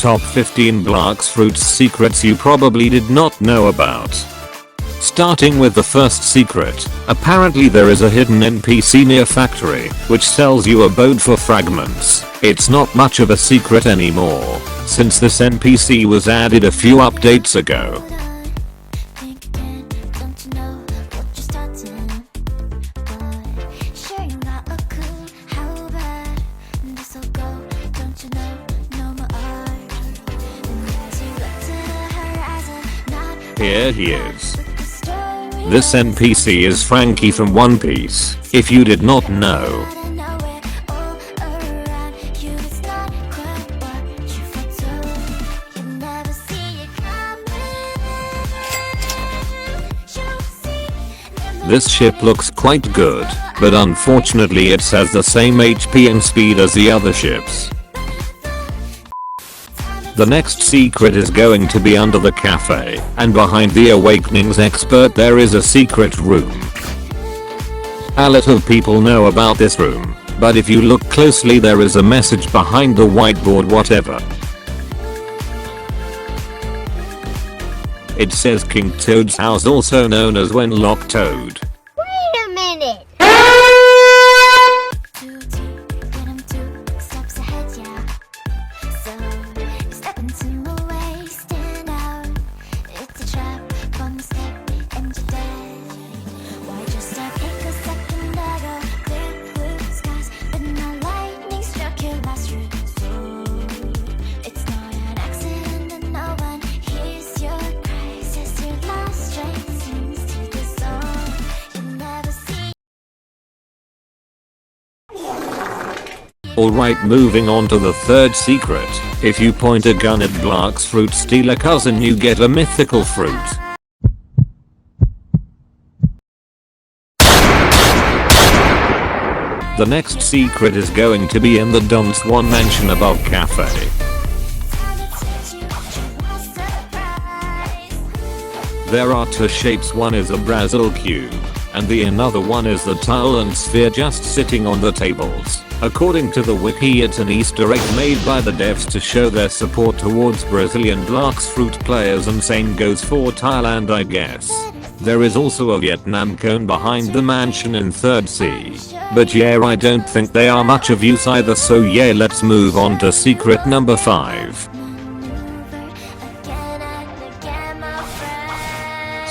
top 15 Blox fruits secrets you probably did not know about. Starting with the first secret, apparently there is a hidden NPC near factory, which sells you a boat for fragments. It's not much of a secret anymore, since this NPC was added a few updates ago. Here he is. This NPC is Frankie from One Piece, if you did not know. This ship looks quite good, but unfortunately it has the same HP and speed as the other ships. The next secret is going to be under the cafe, and behind the Awakenings expert there is a secret room. A lot of people know about this room, but if you look closely there is a message behind the whiteboard whatever. It says King Toad's house, also known as Wenlock Toad. Wait a minute! Alright, moving on to the third secret. If you point a gun at Blox fruit stealer cousin you get a mythical fruit. The next secret is going to be in the Don's One mansion above cafe. There are two shapes, one is a Brazil cube, and the another one is the tile and sphere just sitting on the tables. According to the wiki, it's an Easter egg made by the devs to show their support towards Brazilian Blox fruit players, and same goes for Thailand I guess. There is also a Vietnam cone behind the mansion in 3rd C. But yeah, I don't think they are much of use either, so yeah, let's move on to secret number 5.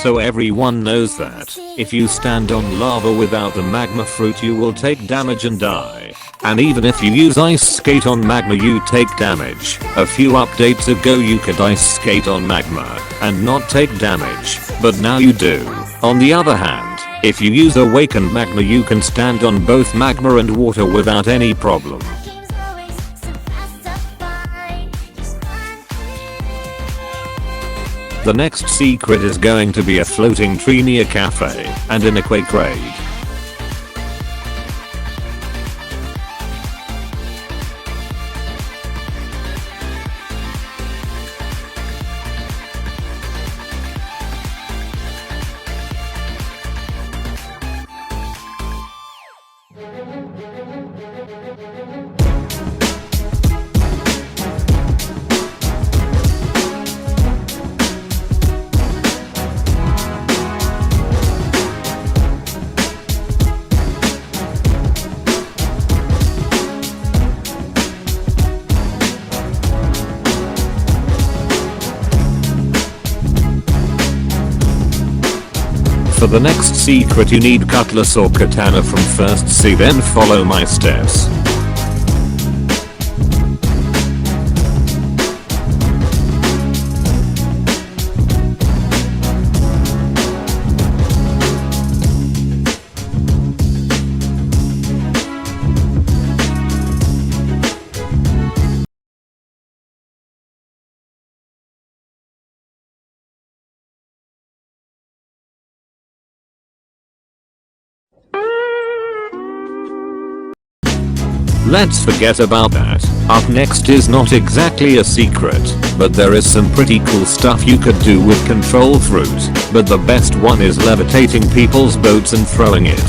So everyone knows that if you stand on lava without the magma fruit you will take damage and die. And even if you use ice skate on magma you take damage. A few updates ago you could ice skate on magma and not take damage, but now you do. On the other hand, if you use awakened magma you can stand on both magma and water without any problem. The next secret is going to be a floating tree near cafe and in a quake raid. For the next secret you need cutlass or katana from 1st C, then follow my steps. Let's forget about that. Up next is not exactly a secret, but there is some pretty cool stuff you could do with control fruit, but the best one is levitating people's boats and throwing it.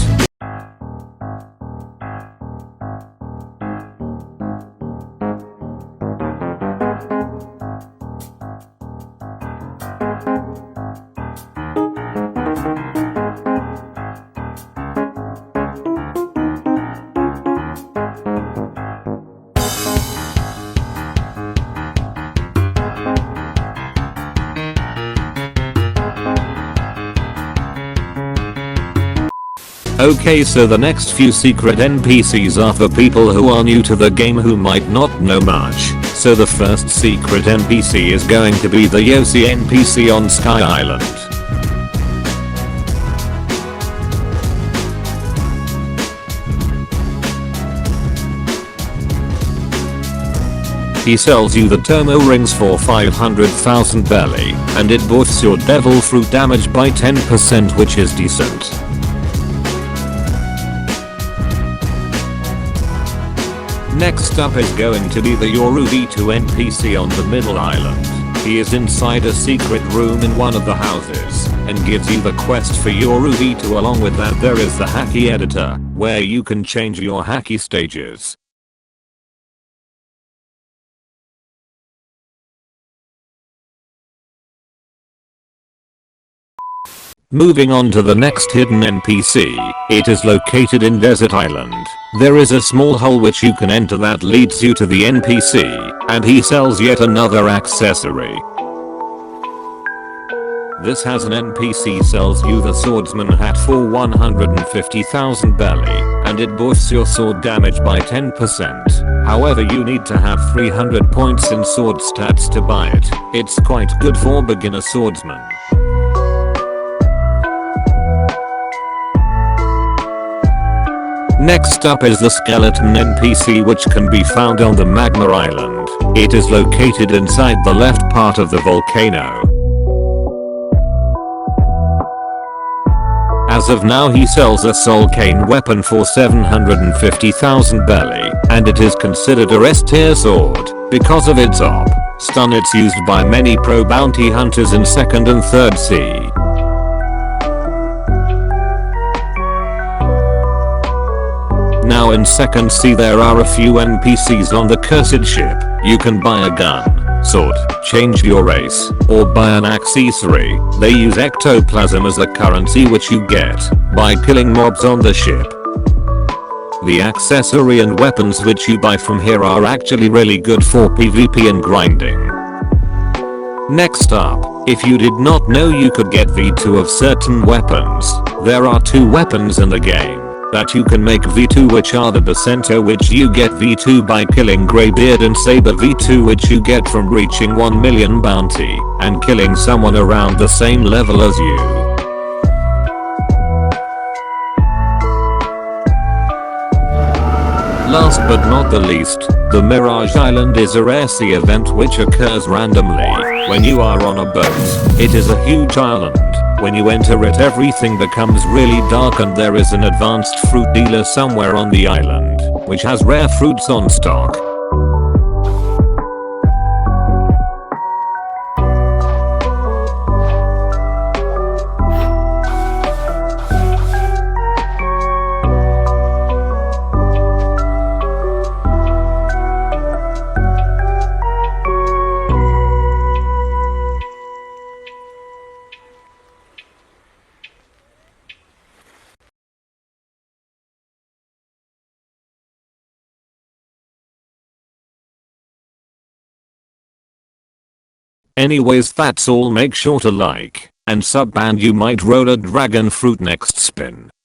Okay, so the next few secret NPCs are for people who are new to the game who might not know much. So the first secret NPC is going to be the Yossi NPC on Sky Island. He sells you the Tomo rings for 500,000 belly, and it buffs your devil fruit damage by 10%, which is decent. Next up is going to be the Yoru V2 NPC on the middle island. He is inside a secret room in one of the houses, and gives you the quest for Yoru V2. Along with that there is the Hacky editor, where you can change your hacky stages. Moving on to the next hidden NPC, it is located in Desert Island. There is a small hole which you can enter that leads you to the NPC, and he sells yet another accessory. This has an NPC sells you the swordsman hat for 150,000 belly, and it buffs your sword damage by 10%. However, you need to have 300 points in sword stats to buy it. It's quite good for beginner swordsmen. Next up is the skeleton NPC, which can be found on the Magma Island. It is located inside the left part of the volcano. As of now he sells a soul cane weapon for 750,000 belly, and it is considered a S tier sword because of its op stun. It's used by many pro bounty hunters in 2nd and 3rd sea. Now in 2nd sea there are a few NPCs on the cursed ship. You can buy a gun, sword, change your race, or buy an axiore. They use ectoplasm as the currency, which you get by killing mobs on the ship. The accessory and weapons which you buy from here are actually really good for PvP and grinding. Next up, if you did not know you could get V2 of certain weapons, there are 2 weapons in the game that you can make V2, which are the Bacento, which you get V2 by killing Greybeard, and Saber V2, which you get from reaching 1 million bounty and killing someone around the same level as you. Last but not the least, the Mirage Island is a rare sea event which occurs randomly when you are on a boat. It is a huge island. When you enter it, everything becomes really dark, and there is an advanced fruit dealer somewhere on the island, which has rare fruits on stock. Anyways, that's all. Make sure to like and sub, and you might roll a dragon fruit next spin.